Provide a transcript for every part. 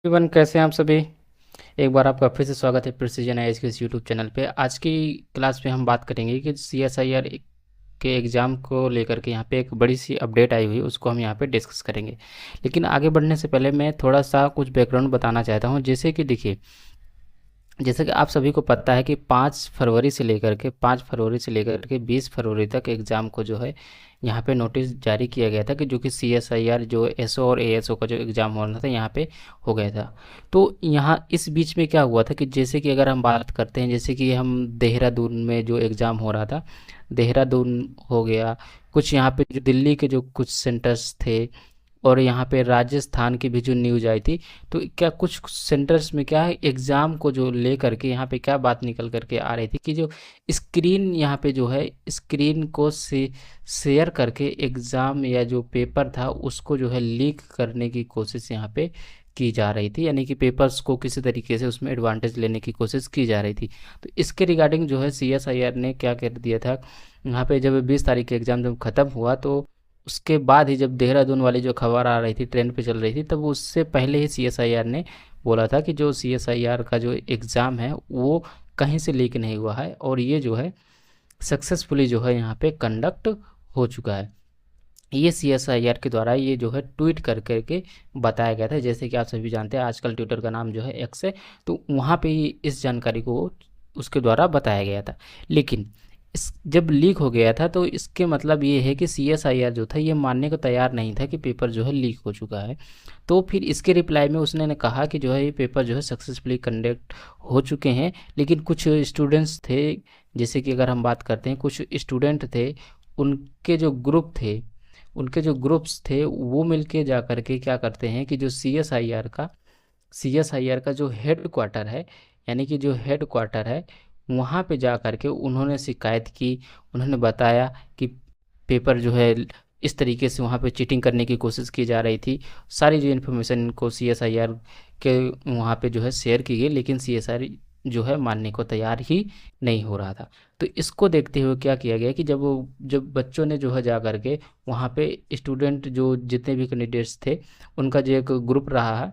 Everyone, कैसे हैं आप सभी। एक बार आपका फिर से स्वागत है प्रिसीजन आईएएस के इस यूट्यूब चैनल पे। आज की क्लास में हम बात करेंगे कि सीएसआईआर के एग्ज़ाम को लेकर के यहाँ पे एक बड़ी सी अपडेट आई हुई है, उसको हम यहाँ पे डिस्कस करेंगे। लेकिन आगे बढ़ने से पहले मैं थोड़ा सा कुछ बैकग्राउंड बताना चाहता हूँ। जैसे कि आप सभी को पता है कि 5 फरवरी से लेकर के 20 फरवरी तक एग्ज़ाम को जो है यहाँ पे नोटिस जारी किया गया था कि जो कि सीएसआईआर जो एसओ और एएसओ का जो एग्ज़ाम होना था यहाँ पे हो गया था। तो यहाँ इस बीच में क्या हुआ था कि जैसे कि अगर हम बात करते हैं, जैसे कि हम देहरादून में जो एग्ज़ाम हो रहा था, देहरादून हो गया, कुछ यहाँ पे जो दिल्ली के जो कुछ सेंटर्स थे, और यहाँ पे राजस्थान की भी जो न्यूज आई थी। तो क्या कुछ सेंटर्स में क्या है, एग्ज़ाम को जो ले करके यहाँ पे क्या बात निकल करके आ रही थी कि जो स्क्रीन यहाँ पे जो है, स्क्रीन को से शेयर करके एग्ज़ाम या जो पेपर था उसको जो है लीक करने की कोशिश यहाँ पे की जा रही थी, यानी कि पेपर्स को किसी तरीके से उसमें एडवांटेज लेने की कोशिश की जा रही थी। तो इसके रिगार्डिंग जो है सीएसआईआर ने क्या कर दिया था, यहाँ पे जब 20 तारीख के एग्ज़ाम जब ख़त्म हुआ तो उसके बाद ही जब देहरादून वाली जो खबर आ रही थी, ट्रेंड पे चल रही थी, तब उससे पहले ही सीएसआईआर ने बोला था कि जो सीएसआईआर का जो एग्ज़ाम है वो कहीं से लीक नहीं हुआ है और ये जो है सक्सेसफुली जो है यहाँ पे कंडक्ट हो चुका है। ये सीएसआईआर के द्वारा ये जो है ट्वीट कर करके बताया गया था। जैसे कि आप सभी जानते हैं आजकल ट्विटर का नाम जो है एक्स है, तो वहाँ पे ही इस जानकारी को उसके द्वारा बताया गया था। लेकिन इस जब लीक हो गया था तो इसके मतलब ये है कि सीएसआईआर जो था ये मानने को तैयार नहीं था कि पेपर जो है लीक हो चुका है। तो फिर इसके रिप्लाई में उसने ने कहा कि जो है ये पेपर जो है सक्सेसफुली कंडक्ट हो चुके हैं, लेकिन कुछ स्टूडेंट्स थे, जैसे कि अगर हम बात करते हैं कुछ स्टूडेंट थे, उनके जो ग्रुप थे उनके जो ग्रुप्स थे वो मिलके जा करके क्या करते हैं कि जो सीएसआईआर का जो हेड क्वार्टर है, यानी कि जो हेड क्वार्टर है वहाँ पे जा करके उन्होंने शिकायत की। उन्होंने बताया कि पेपर जो है इस तरीके से वहाँ पे चीटिंग करने की कोशिश की जा रही थी। सारी जो इन्फॉर्मेशन को सीएसआईआर के वहाँ पे जो है शेयर की गई, लेकिन सीएसआईआर जो है मानने को तैयार ही नहीं हो रहा था। तो इसको देखते हुए क्या किया गया कि जब बच्चों ने जो है जा करके वहाँ पे स्टूडेंट जो जितने भी कैंडिडेट्स थे उनका जो एक ग्रुप रहा है,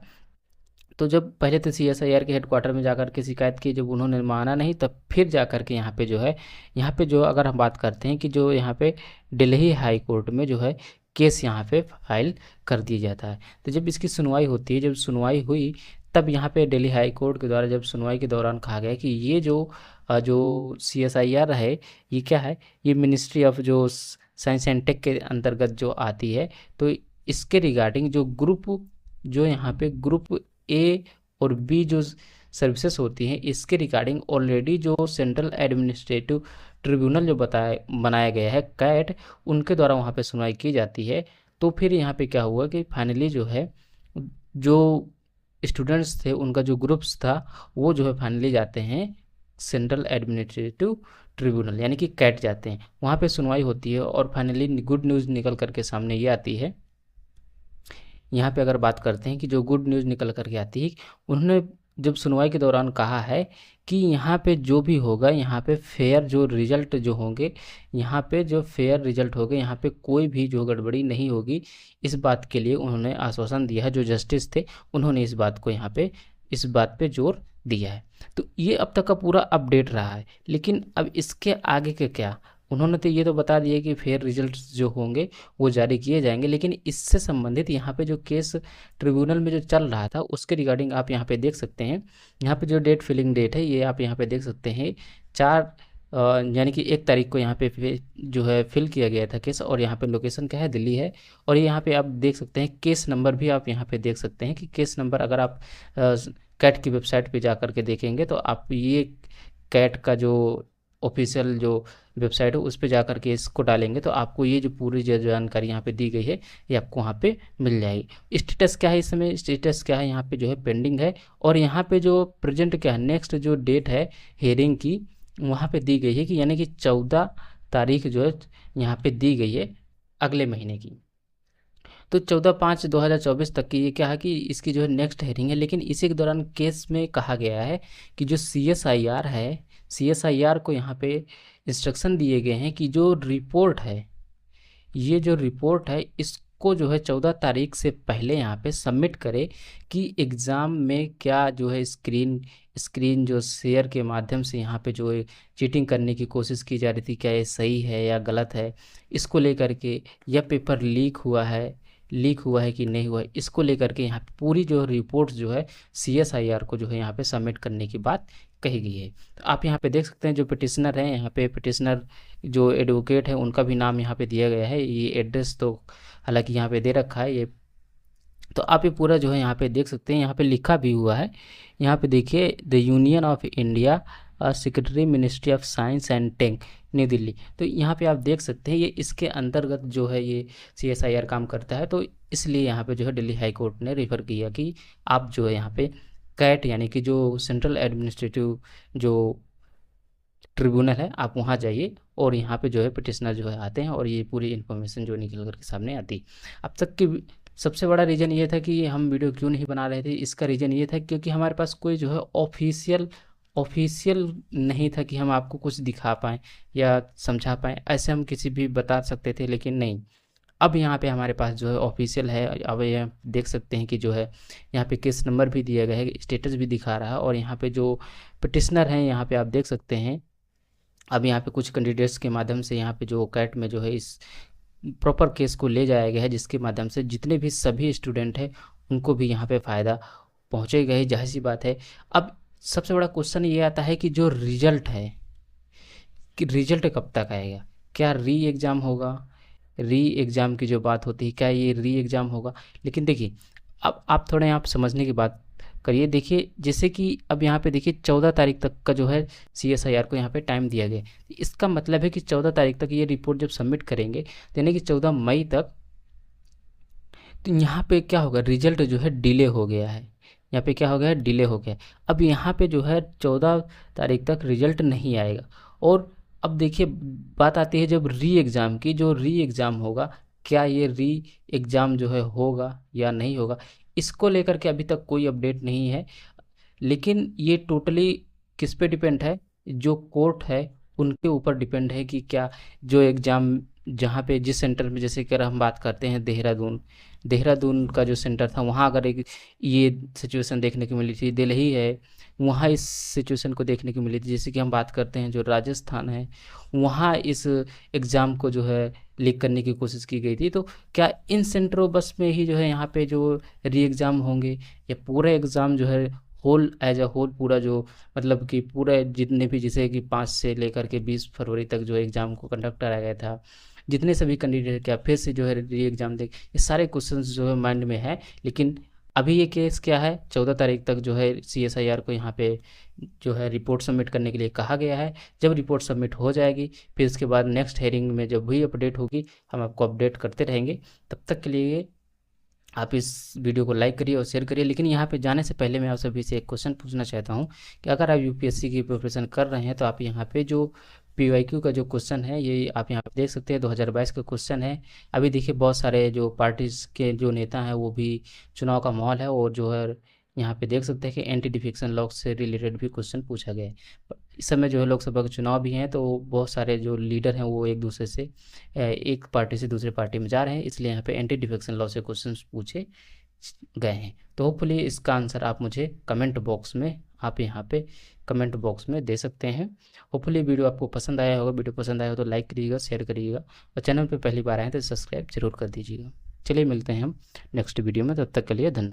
तो जब पहले तो सीएसआईआर के हेडक्वार्टर में जाकर के शिकायत की, जब उन्होंने माना नहीं तब फिर जाकर के यहाँ पे जो है, यहाँ पे जो अगर हम बात करते हैं कि जो यहाँ पे दिल्ली हाई कोर्ट में जो है केस यहाँ पे फाइल कर दिया जाता है। तो जब इसकी सुनवाई होती है, जब सुनवाई हुई तब यहाँ पे दिल्ली हाई कोर्ट के द्वारा जब सुनवाई के दौरान कहा गया कि ये जो सीएसआईआर है ये क्या है, ये मिनिस्ट्री ऑफ जो साइंस एंड टेक के अंतर्गत जो आती है। तो इसके रिगार्डिंग जो यहाँ पे ग्रुप ए और बी जो सर्विसेज होती हैं, इसके रिगार्डिंग ऑलरेडी जो सेंट्रल एडमिनिस्ट्रेटिव ट्रिब्यूनल जो बनाया गया है कैट, उनके द्वारा वहाँ पे सुनवाई की जाती है। तो फिर यहाँ पे क्या हुआ कि फाइनली जो है जो स्टूडेंट्स थे उनका जो ग्रुप्स था वो जो है फाइनली जाते हैं सेंट्रल एडमिनिस्ट्रेटिव ट्रिब्यूनल, यानी कि कैट जाते हैं, वहाँ पे सुनवाई होती है और फाइनली गुड न्यूज़ निकल करके सामने ये आती है। यहाँ पे अगर बात करते हैं कि जो गुड न्यूज़ निकल करके आती है, उन्होंने जब सुनवाई के दौरान कहा है कि यहाँ पे जो भी होगा, यहाँ पे फेयर जो रिजल्ट जो होंगे, यहाँ पे जो फेयर रिजल्ट होंगे, यहाँ पे कोई भी जो गड़बड़ी नहीं होगी। इस बात के लिए उन्होंने आश्वासन दिया है, जो जस्टिस थे उन्होंने इस बात पे जोर दिया है। तो ये अब तक का पूरा अपडेट रहा है। लेकिन अब इसके आगे के क्या, उन्होंने तो ये तो बता दिया कि फेयर रिजल्ट्स जो होंगे वो जारी किए जाएंगे, लेकिन इससे संबंधित यहाँ पे जो केस ट्रिब्यूनल में जो चल रहा था उसके रिगार्डिंग आप यहाँ पे देख सकते हैं। यहाँ पे जो फिलिंग डेट है ये आप यहाँ पे देख सकते हैं, 4 यानी कि 1 तारीख को यहाँ पे जो है फिल किया गया था केस, और यहाँ पे लोकेशन क्या है, दिल्ली है। और ये यहाँ पे आप देख सकते हैं केस नंबर भी आप यहाँ पे देख सकते हैं कि केस नंबर अगर आप कैट की वेबसाइट पे जा करके देखेंगे तो आप ये कैट का जो ऑफिशियल जो वेबसाइट है उस पर जा करके इसको डालेंगे तो आपको ये जो पूरी जो जानकारी यहाँ पे दी गई है ये आपको वहाँ पे मिल जाएगी। स्टेटस क्या है, इस समय स्टेटस क्या है, यहाँ पे जो है पेंडिंग है। और यहाँ पे जो प्रेजेंट क्या है, नेक्स्ट जो डेट है हेयरिंग की वहाँ पे दी गई है कि यानी कि 14 तारीख जो है यहाँ पे दी गई है अगले महीने की। तो 14/5/2024 तक की ये क्या है कि इसकी जो है नेक्स्ट हेयरिंग है। लेकिन इसी के दौरान केस में कहा गया है कि जो सीएसआईआर है, सीएसआईआर को यहाँ पे इंस्ट्रक्शन दिए गए हैं कि जो रिपोर्ट है, ये जो रिपोर्ट है को जो है 14 तारीख से पहले यहाँ पे सबमिट करे कि एग्ज़ाम में क्या जो है स्क्रीन जो शेयर के माध्यम से यहाँ पे जो है चीटिंग करने की कोशिश की जा रही थी, क्या ये सही है या गलत है, इसको लेकर के, या पेपर लीक हुआ है कि नहीं हुआ है, इसको लेकर के यहाँ पे पूरी जो रिपोर्ट जो है CSIR को जो है यहाँ पे सबमिट करने की बात कही गई है। तो आप यहाँ पे देख सकते हैं जो पिटिशनर हैं, यहाँ पे पिटिशनर जो एडवोकेट है उनका भी नाम यहाँ पे दिया गया है। ये एड्रेस तो हालांकि यहाँ पे दे रखा है, ये तो आप ये पूरा जो है यहाँ पे देख सकते हैं, यहाँ पे लिखा भी हुआ है। यहाँ पे देखिए, the Union of India secretary Ministry of Science and Tech, New Delhi. तो यहाँ पे आप देख सकते हैं ये इसके अंतर्गत जो है ये CSIR काम करता है। तो इसलिए यहाँ पे जो है दिल्ली हाई कोर्ट ने रेफर किया कि आप जो है यहाँ पे कैट यानी कि जो सेंट्रल एडमिनिस्ट्रेटिव जो ट्रिब्यूनल है, आप वहाँ जाइए और यहाँ पे जो है पिटिशनर जो है आते हैं और ये पूरी इन्फॉर्मेशन जो निकल कर के सामने आती। अब तक की सबसे बड़ा रीज़न ये था कि हम वीडियो क्यों नहीं बना रहे थे, इसका रीज़न ये था क्योंकि हमारे पास कोई जो है ऑफिशियल नहीं था कि हम आपको कुछ दिखा पाएँ या समझा पाएँ। ऐसे हम किसी भी बता सकते थे, लेकिन नहीं, अब यहाँ पे हमारे पास जो है ऑफिशियल है। अब ये देख सकते हैं कि जो है यहाँ पे केस नंबर भी दिया गया है, स्टेटस भी दिखा रहा है, और यहाँ पे जो पिटिशनर हैं यहाँ पे आप देख सकते हैं। अब यहाँ पे कुछ कैंडिडेट्स के माध्यम से यहाँ पे जो कैट में जो है इस प्रॉपर केस को ले जाया गया है, जिसके माध्यम से जितने भी सभी स्टूडेंट हैं उनको भी यहाँ पे फ़ायदा पहुँचेगा ही, जाहिर सी बात है। अब सबसे बड़ा क्वेश्चन ये आता है कि जो रिजल्ट है कि रिजल्ट कब तक आएगा, क्या री एग्ज़ाम होगा, री एग्ज़ाम की जो बात होती है क्या ये री एग्ज़ाम होगा। लेकिन देखिए, अब आप थोड़ा यहाँ पे समझने की बात करिए। देखिए जैसे कि अब यहाँ पे देखिए 14 तारीख तक का जो है CSIR को यहाँ पे टाइम दिया गया है। इसका मतलब है कि 14 तारीख तक ये रिपोर्ट जब सबमिट करेंगे, यानी कि 14 मई तक, तो यहाँ पे क्या होगा, रिजल्ट जो है डिले हो गया है। यहाँ पे क्या हो गया है, डिले हो गया है। अब यहाँ पे जो है 14 तारीख तक रिजल्ट नहीं आएगा। और अब देखिए बात आती है जब री एग्ज़ाम की, जो री एग्ज़ाम होगा, क्या ये री एग्ज़ाम जो है होगा या नहीं होगा, इसको लेकर के अभी तक कोई अपडेट नहीं है। लेकिन ये टोटली किस पे डिपेंड है, जो कोर्ट है उनके ऊपर डिपेंड है कि क्या जो एग्ज़ाम जहाँ पे जिस सेंटर में, जैसे कि अगर हम बात करते हैं देहरादून का जो सेंटर था, वहाँ अगर एक ये सिचुएशन देखने को मिली थी, दिल्ली है वहाँ इस सिचुएशन को देखने को मिली थी। जैसे कि हम बात करते हैं जो राजस्थान है, वहाँ इस एग्ज़ाम को जो है लीक करने की कोशिश की गई थी। तो क्या इन सेंटरों बस में ही जो है यहाँ पे जो री एग्ज़ाम होंगे, या पूरा एग्ज़ाम जो है होल एज अ होल, पूरा जो मतलब कि पूरा जितने भी, जैसे कि 5 से लेकर के 20 फरवरी तक जो एग्ज़ाम को कंडक्ट कराया गया था, जितने सभी कैंडिडेट क्या फिर से जो है री एग्ज़ाम दे, ये सारे क्वेश्चंस जो है माइंड में है। लेकिन अभी ये केस क्या है, 14 तारीख तक जो है CSIR को यहाँ पे जो है रिपोर्ट सबमिट करने के लिए कहा गया है। जब रिपोर्ट सबमिट हो जाएगी, फिर इसके बाद नेक्स्ट हेयरिंग में जब भी अपडेट होगी हम आपको अपडेट करते रहेंगे। तब तक के लिए आप इस वीडियो को लाइक करिए और शेयर करिए। लेकिन यहाँ पे जाने से पहले मैं आप सभी से एक क्वेश्चन पूछना चाहता हूँ कि अगर आप UPSC की प्रिपरेशन कर रहे हैं, तो आप यहाँ पे जो PYQ का जो क्वेश्चन है, ये आप यहाँ पे देख सकते हैं 2022 का क्वेश्चन है। अभी देखिए बहुत सारे जो पार्टीज़ के जो नेता हैं वो भी, चुनाव का माहौल है, और जो है यहाँ पे देख सकते हैं कि एंटी डिफेक्शन लॉ से रिलेटेड भी क्वेश्चन पूछा गया है। इस समय जो है लोकसभा के चुनाव भी हैं, तो बहुत सारे जो लीडर हैं वो एक दूसरे से, एक पार्टी से दूसरे पार्टी में जा रहे हैं, इसलिए यहाँ पे एंटी डिफेक्शन लॉ से क्वेश्चन पूछे गए हैं। तो होपफुली इसका आंसर आप मुझे कमेंट बॉक्स में, आप यहाँ पे कमेंट बॉक्स में दे सकते हैं। होपफुली वीडियो आपको पसंद आया होगा। वीडियो पसंद आया हो तो लाइक करिएगा, शेयर करिएगा, और चैनल पे पहली बार आए तो सब्सक्राइब जरूर कर दीजिएगा। चलिए मिलते हैं हम नेक्स्ट वीडियो में, तब तक के लिए धन्यवाद।